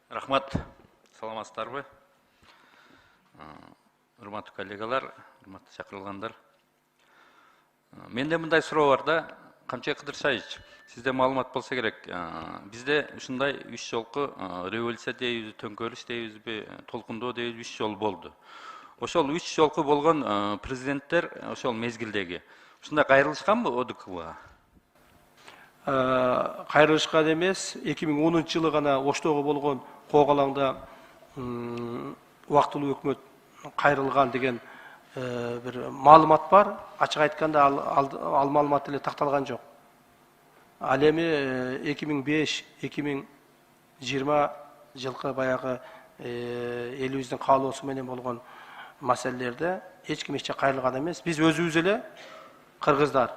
Рахмат, саламатсыздарбы? Урматтуу коллегалар, урматтуу чакырылгандар. Менде мындай суроо бар да, Камчыбек Кыдыршаевич, сизде маалымат болсо керек. Бизде ушундай 3 жолку революция дейбиз, төңкөрүш дейбизби, толкундоо дейбиз, 3 жол болду. Ошол 3 жолку болгон президенттер ошол мезгилдеги ушундай кайрылышканбы ОДКБга? Кайрылышкан эмес, 2010-жылы гана Оштогу болгон коогалаңда убактылуу өкмөт кайрылган деген бир маалымат бар. Ачык айтканда ал маалымат эле такталган жок. Ал эми 2005-2020 жылкы баягы элибиздин каалоосу менен болгон маселелерде эч ким эч кайрылган эмес. Биз өзүбүз эле кыргыздар,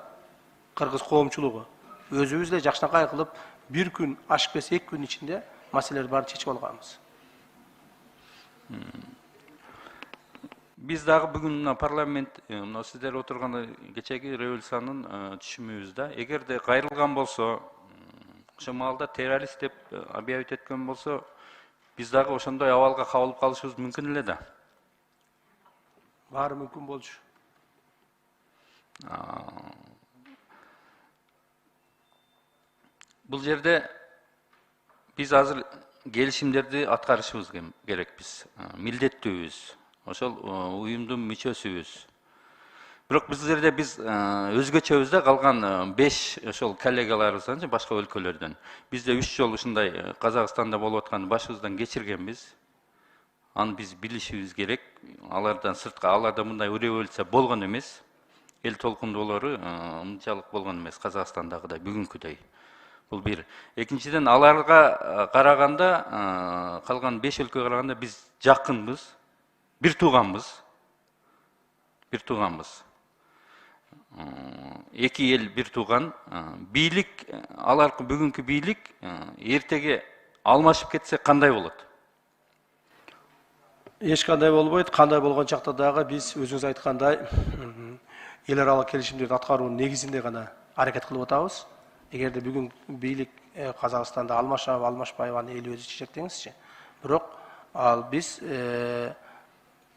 кыргыз коомчулугу өзүбүз эле жакшынакай кылып бир күн ашып кетсе 2 күн ичинде маселелерди баарын чечип алганбыз. Biz dagы бүгүн парламент, сиздер отурган кечеги революциянын түшүмүбүздө, эгерде кайрылган болсо, ошол маалда террорист деп объявить эткен болсо, биз дагы ошондой абалга кабылып калышыбыз мүмкүн эле да. Баары мүмкүн болчу. Бул жерде биз азыр келишимдерди аткарышыбыз керек биз. Милдеттүүбүз. Ошол уюмдун мүчөсүбүз. Бирок биз жерде биз өзгөчөбүздө калган 5 ошол коллегаларыбыздан башка өлкөлөрдөн. Бизде 3 жол ушундай Казакстанда болуп аткан башыбыздан кечиргенбиз. Аны биз билишибиз керек. Алардан сыртка, аларда мындай революция болгон эмес. Эл толкундоолору мынчалык болгон эмес Казакстандагыдай, бүгүнкүдөй. Бул бир. Экинчиден, аларга караганда, калган 5 өлкөгө караганда биз жакынбыз. Bir tuğanbız. Eki el bir tuğan. Biyilik, alarkı bugünkü biyilik, ertege almaşıp ketse kanday болады? Эч кандай болбойт. Кандай болгон чакта дагы биз өзүңүз айткандай эл аралык келишимдерди аткаруунун негизинде гана аракет кылып атабыз. Эгерде бүгүн бийлик Казакстанда алмашабы, алмашпайбы аны эл өзү чечет деңизчи. Бирок ал биз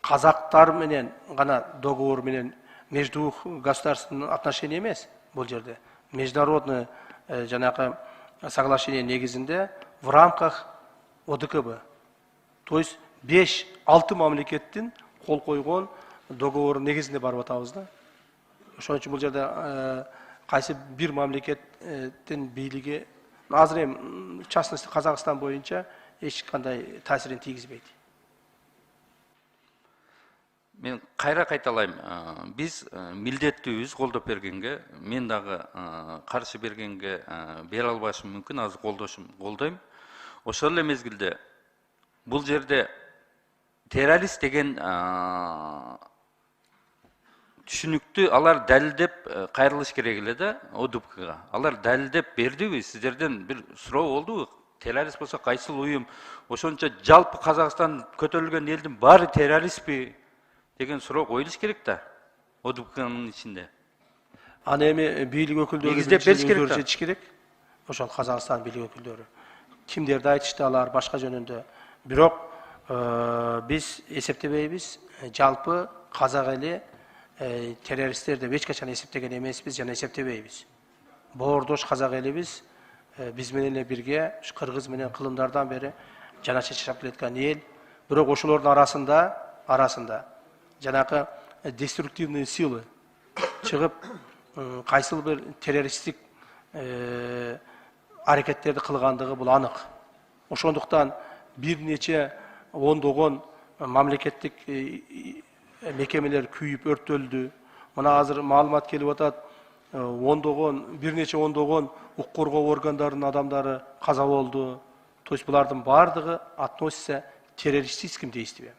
казактар менен гана договор менен между государственным отношения эмес бул жерде. Международный жанагы соглашение негизинде в рамках ОДКБ. То есть 5-6 мамлекеттин кол койгон договор негизинде барып атабыз да. Ошон үчүн бул жерде кайсы бир мамлекеттин бийлиги азыр эми в частности Казакстан боюнча эч кандай таасирин тийгизбейт. Мен кайра кайталайм. Биз милдеттүүбүз колдоп бергенге, мен дагы каршы бергенге бере албашым мүмкүн, азыр колдойм. Ошол эле мезгилде бул жерде террорист деген түшүнүктү алар далилдеп кайрылыш керек эле да ОДКБга. Алар далилдеп бердиби? Сиздерден бир суроо болдубу? Террорист болсо кайсыл уюм? Ошончо жалпы Казакстан көтөрүлгөн элдин баары террористпи деген суроо коюлуш керек да ОДКБнын ичинде. Аны эми бийлик өкүлдөрү өздөрү чечиш керек. Ошол Казакстан бийлик өкүлдөрү кимдерди айтышты алар башка жөнүндө. Бирок биз эсептебейбиз. Жалпы казак эли террористтер деп эч качан эсептеген эмеспиз жана эсептебейбиз. Боордош казак элибиз биз менен эле бирге кыргыз менен кылымдардан бери жана чечип келаткан эл. Бирок ошолордун арасында жанагы деструктивный силы чыгып кайсыл бир террористтик аракеттерди кылгандыгы бул анык. Ошондуктан бир нече ондогон мамлекеттик мекемелер күйүп өрттөлдү. Мына азыр маалымат келип атат, бир нече ондогон укук коргоо органдарынын адамдары каза болду. То есть булардын баардыгы относится к террористическим действиям.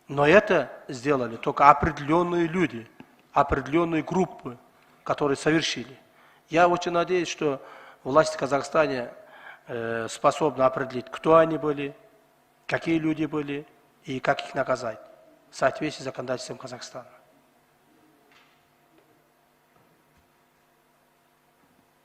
Но это сделали только определенные люди, определенные группы, которые совершили. Я очень надеюсь, что власти в Казахстане способны определить, кто они были, какие люди были и как их наказать в соответствии с законодательством Казахстана.